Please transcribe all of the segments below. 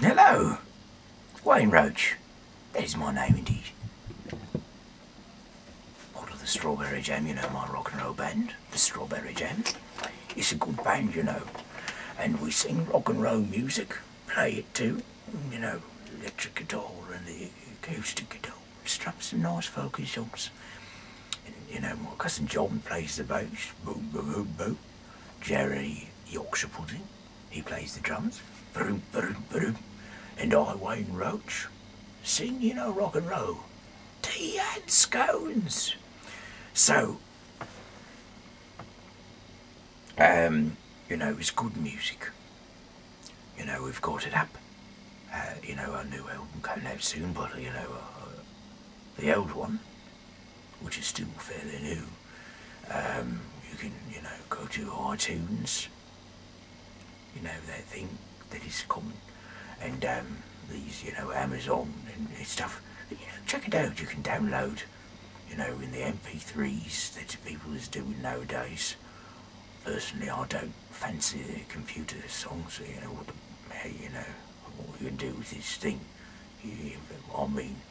Hello, Wayne Roach. That is my name indeed. Part of the Strawberry Jam, you know, my rock and roll band, the Strawberry Jam. It's a good band, you know, and we sing rock and roll music, play it too, you know, electric guitar and the acoustic guitar. Strums some nice folky songs. And, you know, my cousin John plays the bass, boom, boom, boom, boom. Jerry Yorkshire Pudding, he plays the drums, boom, boom, boom. And I, Wayne Roach, sing, you know, rock and roll. Tea and scones. So, you know, it's good music. You know, we've got it up. You know, our new album coming out soon, but, you know, the old one, which is still fairly new, you can, you know, go to iTunes, you know, that thing that is common, and these, you know, Amazon and stuff, you know, check it out. You can download, you know, in the MP3s that people is doing nowadays. Personally, I don't fancy the computer songs, you know, you know, what you can do with this thing, I mean.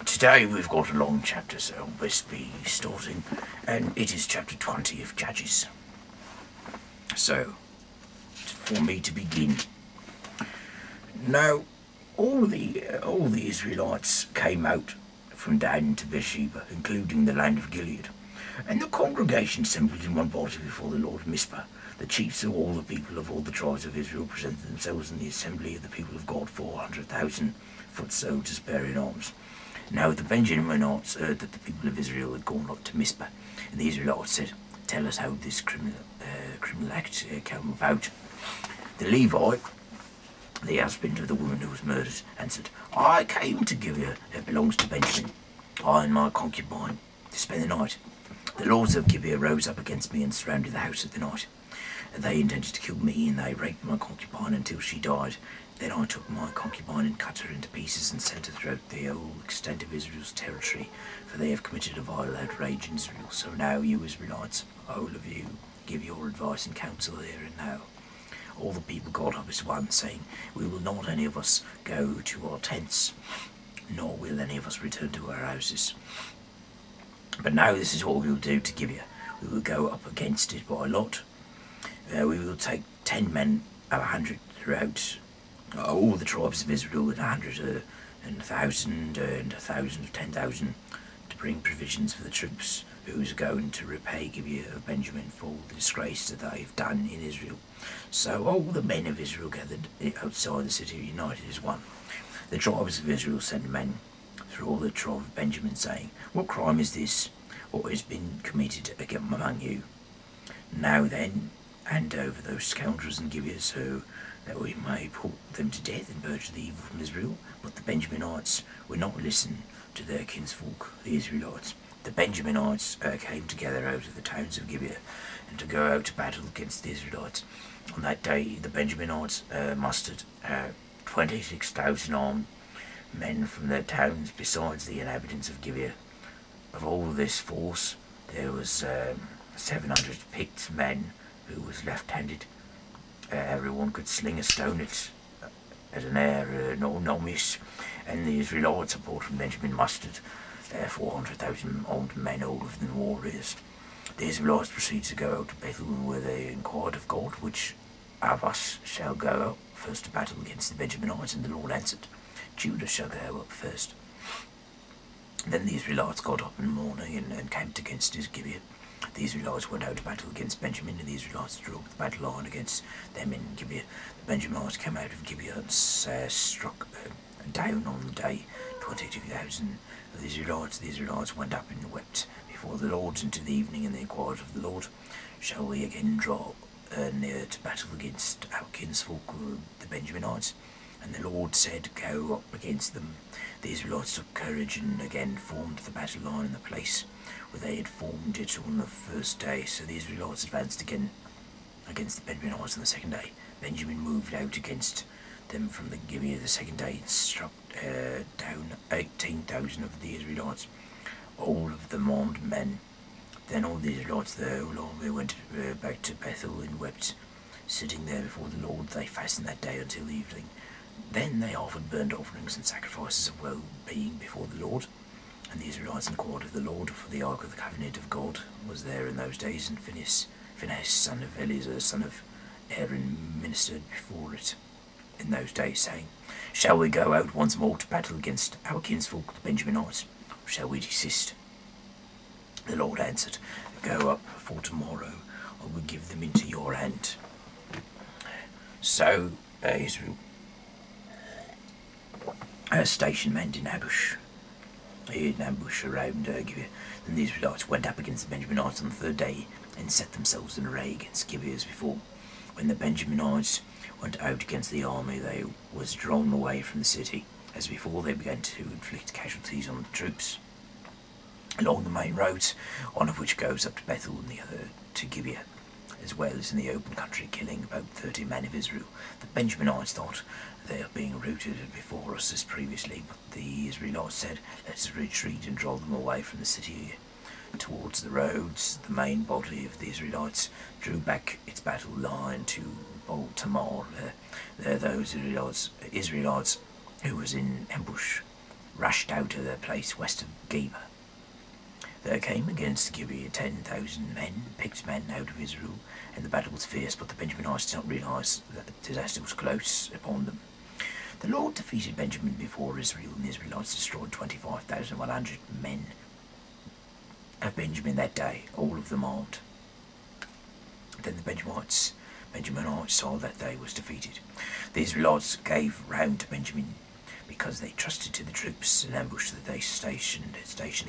Today we've got a long chapter, so I'll best be starting, and it is chapter 20 of Judges. So, for me to begin. Now, all the Israelites came out from Dan to Beersheba, including the land of Gilead, and the congregation assembled in one body before the Lord Mizpah. The chiefs of all the people of all the tribes of Israel presented themselves in the assembly of the people of God, 400,000 foot soldiers bearing arms. Now the Benjaminites heard that the people of Israel had gone up to Mizpah, and the Israelites said, "Tell us how this criminal act came about." The Levite, the husband of the woman who was murdered, answered, "I came to Gibeah, that belongs to Benjamin, I and my concubine, to spend the night. The lords of Gibeah rose up against me and surrounded the house at the night. They intended to kill me, and they raped my concubine until she died. Then I took my concubine and cut her into pieces and sent her throughout the whole extent of Israel's territory, for they have committed a vile outrage in Israel. So now, you Israelites, all of you, give your advice and counsel here and now." All the people got up as one, saying, "We will not any of us go to our tents, nor will any of us return to our houses. But now this is what we will do to Gibeah. We will go up against it by lot. We will take 10 men of 100 throughout all the tribes of Israel, and 100 and 1,000 and 1,000 of 10,000, to bring provisions for the troops who is going to repay Gibeah of Benjamin for the disgrace that they have done in Israel." So all the men of Israel gathered outside the city, united as one. The tribes of Israel sent men through all the tribe of Benjamin, saying, "What crime is this? What has been committed among you? Now then, hand over those scoundrels in Gibeah, so that we may put them to death and purge the evil from Israel." But the Benjaminites would not listen to their kinsfolk, the Israelites. The Benjaminites came together out of the towns of Gibeah, and to go out to battle against the Israelites. On that day, the Benjaminites mustered 26,000 armed men from their towns, besides the inhabitants of Gibeah. Of all this force, there was 700 picked men who was left-handed. Everyone could sling a stone at an air, no miss, and the Israelites, apart from Benjamin, mustered 400,000 armed men, all of them warriors. The Israelites proceeded to go out to Bethel, where they inquired of God, "Which of us shall go up first to battle against the Benjaminites?" And the Lord answered, "Judah shall go up first." Then the Israelites got up in the morning and camped against Gibeah. The Israelites went out to battle against Benjamin, and the Israelites drew up the battle line against them in Gibeah. The Benjaminites came out of Gibeah and struck down on the day 22,000 of the Israelites. The Israelites went up and wept before the Lord into the evening, and they inquired of the Lord, "Shall we again draw near to battle against our kinsfolk, the Benjaminites?" And the Lord said, "Go up against them." The Israelites took courage and again formed the battle line in the place where they had formed it on the first day. So the Israelites advanced again against the Benjaminites on the second day. Benjamin moved out against them from the Gibeah the second day and struck down 18,000 of the Israelites, all of them armed men. Then all the Israelites, the whole army, went back to Bethel and wept Sitting there before the Lord, they fastened that day until evening. Then they offered burnt offerings and sacrifices of well-being before the Lord. And the Israelites inquired of the Lord, for the ark of the covenant of God was there in those days, and Phinehas, son of Eleazar, son of Aaron, ministered before it in those days, saying, Shall we go out once more to battle against our kinsfolk, the Benjaminites, or shall we desist? The Lord answered, Go up, for tomorrow I will give them into your hand. So Israel stationed men in ambush around Gibeah. Then the Israelites went up against the Benjaminites on the third day and set themselves in array against Gibeah as before. When the Benjaminites went out against the army, they was drawn away from the city. As before, they began to inflict casualties on the troops along the main roads, one of which goes up to Bethel and the other to Gibeah, as well as in the open country, killing about 30 men of Israel. The Benjaminites thought they are being routed before us as previously, but the Israelites said, Let us retreat and draw them away from the city towards the roads. The main body of the Israelites drew back its battle line to Baal-Tamar. There those Israelites who was in ambush rushed out of their place west of Gibeah. There came against Gibeah 10,000 men, picked men out of Israel, and the battle was fierce, but the Benjaminites did not realize that the disaster was close upon them. The Lord defeated Benjamin before Israel, and the Israelites destroyed 25,100 men of Benjamin that day, all of them armed. Then the Benjaminites saw that they was defeated. The Israelites gave round to Benjamin because they trusted to the troops in ambush that they stationed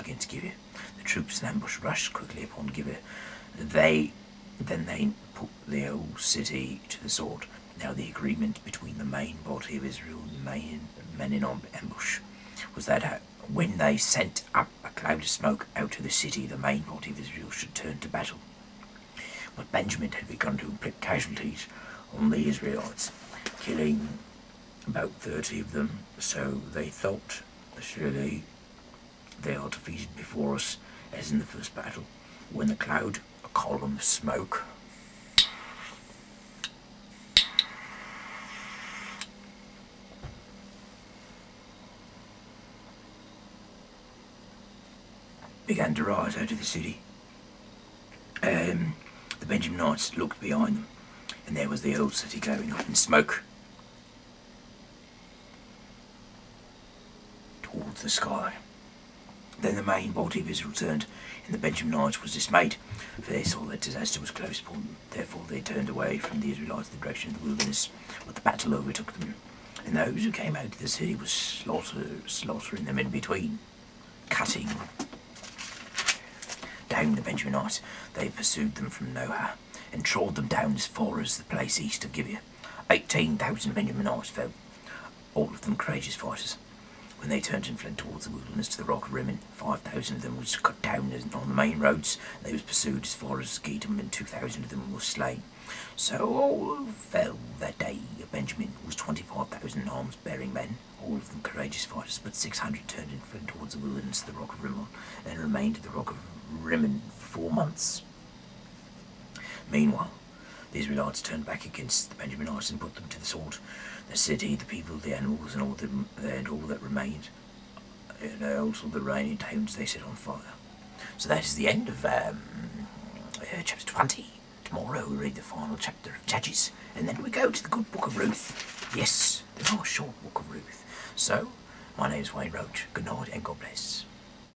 against Gibeah. The troops in ambush rushed quickly upon Gibeah. Then they put the whole city to the sword. Now the agreement between the main body of Israel and the men in ambush was that when they sent up a cloud of smoke out of the city, the main body of Israel should turn to battle. But Benjamin had begun to inflict casualties on the Israelites, killing about 30 of them, so they thought, surely they are defeated before us, as in the first battle, when the cloud, a column of smoke, began to rise out of the city. The Benjaminites looked behind them, and there was the old city going up in smoke towards the sky. Then the main body of Israel turned, and the Benjaminites was dismayed, for they saw that disaster was close upon them. Therefore they turned away from the Israelites in the direction of the wilderness, but the battle overtook them, and those who came out of the city was slaughtering them in between, cutting down the Benjaminites. They pursued them from Noah, and trod them down as far as the place east of Gibeah. 18,000 Benjaminites fell, all of them courageous fighters. When they turned and fled towards the wilderness to the rock of Rimmon, 5,000 of them was cut down on the main roads. They was pursued as far as Gidom, and 2,000 of them were slain. So all fell that day. Benjamin was 25,000 arms-bearing men, all of them courageous fighters, but 600 turned and fled towards the wilderness to the rock of Rimmon, and remained at the rock of Rimmon for 4 months. Meanwhile, the Israelites turned back against the Benjaminites and put them to the sword. The city, the people, the animals, and all that remained, and also the remaining towns, they set on fire. So that is the end of chapter 20. Tomorrow we read the final chapter of Judges, and then we go to the good book of Ruth. Yes, the nice short book of Ruth. So, my name is Wayne Roach. Good night and God bless.